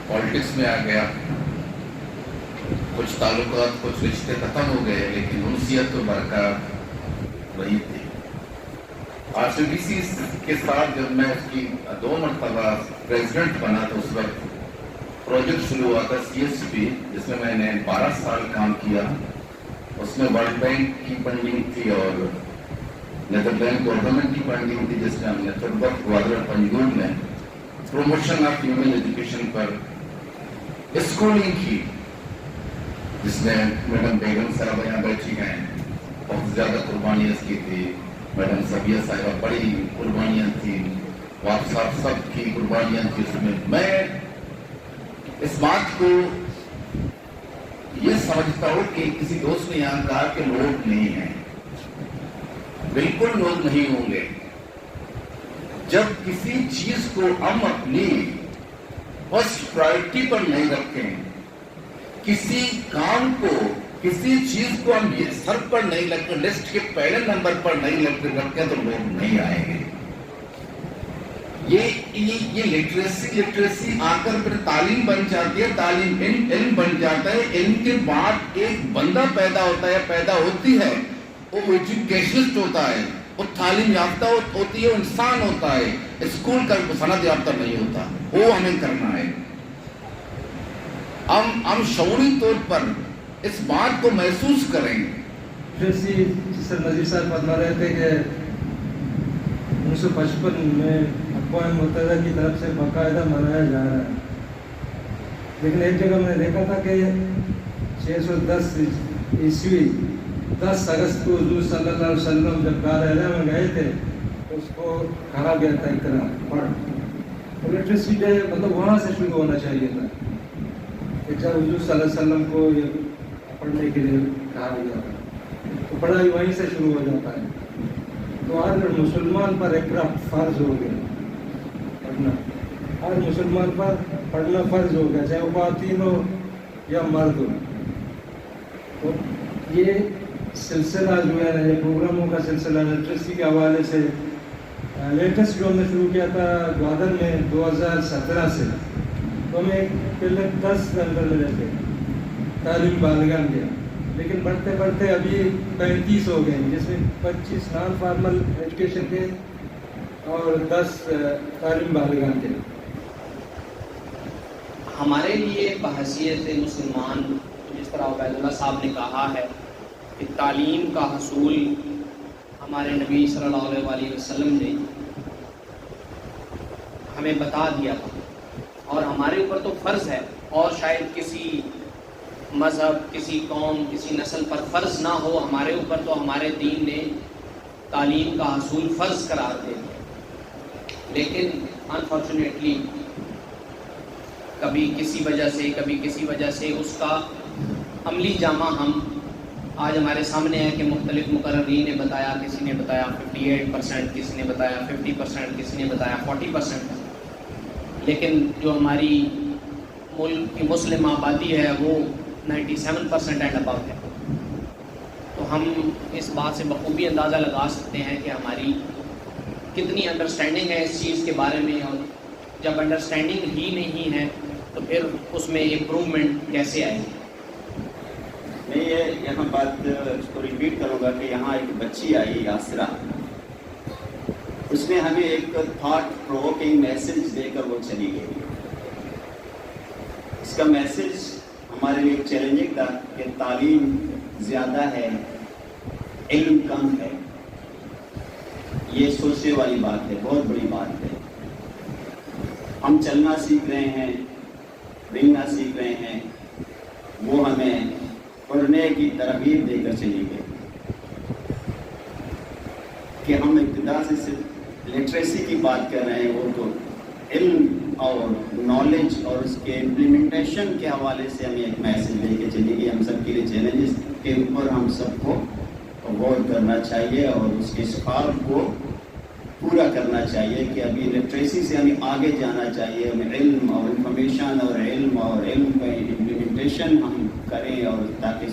Politics میں آ گیا، کچھ تعلقات کچھ رشتے ختم ہو گئے، لیکن انسیت تو برقرار رہی تھی۔ RCTC کے ساتھ جب میں اس کی 2 مرتبہ پریزیڈنٹ بنا تو اس وقت پروجیکٹ شروع ہوا تھا CSP، جس میں میں نے 12 سال کام کیا۔ اس میں ورلڈ بینک کی فنڈنگ تھی اور نیدرلینڈ گورنمنٹ کی فنڈنگ تھی، جس میں ہم نے تربت گوادر پنجگور میں promotion of human education per schooling کی، جس میں میڈم بیگم صاحب یہاں بیٹھی ہیں، بہت زیادہ قربانیاں اس کی تھی، میڈم سبیہ صاحبہ بڑی قربانیاں تھی، واپ صاحب سب کی قربانیاں تھی اس میں اس بات کو یہ سمجھتا ہوں کہ کسی دوست نے یہاں کہا کہ لوگ نہیں ہیں، بالکل لوگ نہیں ہوں گے۔ جب کسی چیز کو ہم اپنی فرسٹ پرائرٹی پر نہیں رکھیں، کسی کام کو کسی چیز کو ہم یہ سر پر نہیں رکھیں، لسٹ کے پہلے نمبر پر نہیں رکھیں تو لوگ نہیں آئیں گے۔ یہ لٹریسی آ کر پھر تعلیم بن جاتی ہے، تعلیم علم بن جاتا ہے، علم کے بعد ایک بندہ پیدا ہوتا ہے، پیدا ہوتی ہے، وہ ایجوکیشنسٹ ہوتا ہے، وہ تعلیم یافتہ ہوتی ہے، وہ انسان ہوتا ہے، اسکول کا سند یافتہ نہیں ہوتا۔ وہ ہمیں کرنا ہے، ہم شعوری طور پر اس بات کو محسوس کریں۔ جیسے سر نذیر صاحب فرما رہے تھے کہ 1955 میں اقوام متحدہ کی طرف سے باقاعدہ منایا جا رہا ہے، لیکن ایک جگہ میں نے دیکھا تھا کہ 610 عیسوی 10 اگست کو حضور صلی اللہ علیہ وسلم جب کارہرہ میں گئے تھے تو اس کو کہا گیا تھا اقرا پڑھ، لٹریسی ڈے مطلب وہاں سے شروع ہونا چاہیے تھا کہ جب حضور صلی اللہ علیہ وسلم کو یہ پڑھنے کے لیے کہا گیا تھا تو پڑھائی وہیں سے شروع ہو جاتا ہے۔ تو ہر مسلمان پر اقرا فرض ہو گیا پڑھنا، ہر مسلمان پر پڑھنا فرض ہو گیا، چاہے وہ خواتین ہو یا مرد ہو۔ تو یہ سلسلہ جو ہے یہ پروگراموں کا سلسلہ لٹریسی کے حوالے سے لیٹسٹ جو ہم نے شروع کیا تھا گوادر میں 2017 سے، تو ہمیں پہلے 10 سینٹر میں رہتے تعلیم بالغان کیا، لیکن بڑھتے بڑھتے ابھی 35 ہو گئے، جس میں 25 نان فارمل ایجوکیشن کے اور 10 تعلیم بالغان کے۔ ہمارے لیے بحیثیت مسلمان، جس طرح عبید اللہ صاحب نے کہا ہے کہ تعلیم کا حصول ہمارے نبی صلی اللہ علیہ وسلم نے ہمیں بتا دیا تھا، اور ہمارے اوپر تو فرض ہے، اور شاید کسی مذہب، کسی قوم، کسی نسل پر فرض نہ ہو، ہمارے اوپر تو ہمارے دین نے تعلیم کا حصول فرض قرار دے دیا۔ لیکن انفارچونیٹلی کبھی کسی وجہ سے اس کا عملی جامہ ہم آج ہمارے سامنے ہے کہ مختلف مقررین نے بتایا، کسی نے بتایا 58%، کسی نے بتایا 50%، کسی نے بتایا 40%، لیکن جو ہماری ملک کی مسلم آبادی ہے وہ 97% اینڈ ابو ہے۔ تو ہم اس بات سے بخوبی اندازہ لگا سکتے ہیں کہ ہماری کتنی انڈرسٹینڈنگ ہے اس چیز کے بارے میں، اور جب انڈرسٹینڈنگ ہی نہیں ہے تو پھر اس میں امپروومنٹ کیسے آئے گی؟ میں یہاں بات اس کو ریپیٹ کروں گا کہ یہاں ایک بچی آئی یاسرا، اس نے ہمیں ایک تھاٹ پرووکنگ میسج دے کر وہ چلی گئی۔ اس کا میسج ہمارے لیے چیلنجنگ تھا کہ تعلیم زیادہ ہے، علم کم ہے۔ یہ سوچنے والی بات ہے، بہت بڑی بات ہے۔ ہم چلنا سیکھ رہے ہیں، رنگنا سیکھ رہے ہیں، وہ ہمیں پڑھنے کی ترغیب دے کر چلی گئی کہ ہم ابتدا سے صرف لٹریسی کی بات کر رہے ہیں، وہ تو علم اور نالج اور اس کے امپلیمنٹیشن کے حوالے سے ہمیں ایک میسج دے کے چلی گئی۔ ہم سب کے لیے چیلنجز کے اوپر ہم سب کو غور کرنا چاہیے اور اس کے اسفار کو پورا کرنا چاہیے کہ ابھی لٹریسی سے ہمیں آگے جانا چاہیے، ہمیں علم اور انفارمیشن اور علم کا امپلیمنٹیشن ہم کریں، اور تاکہ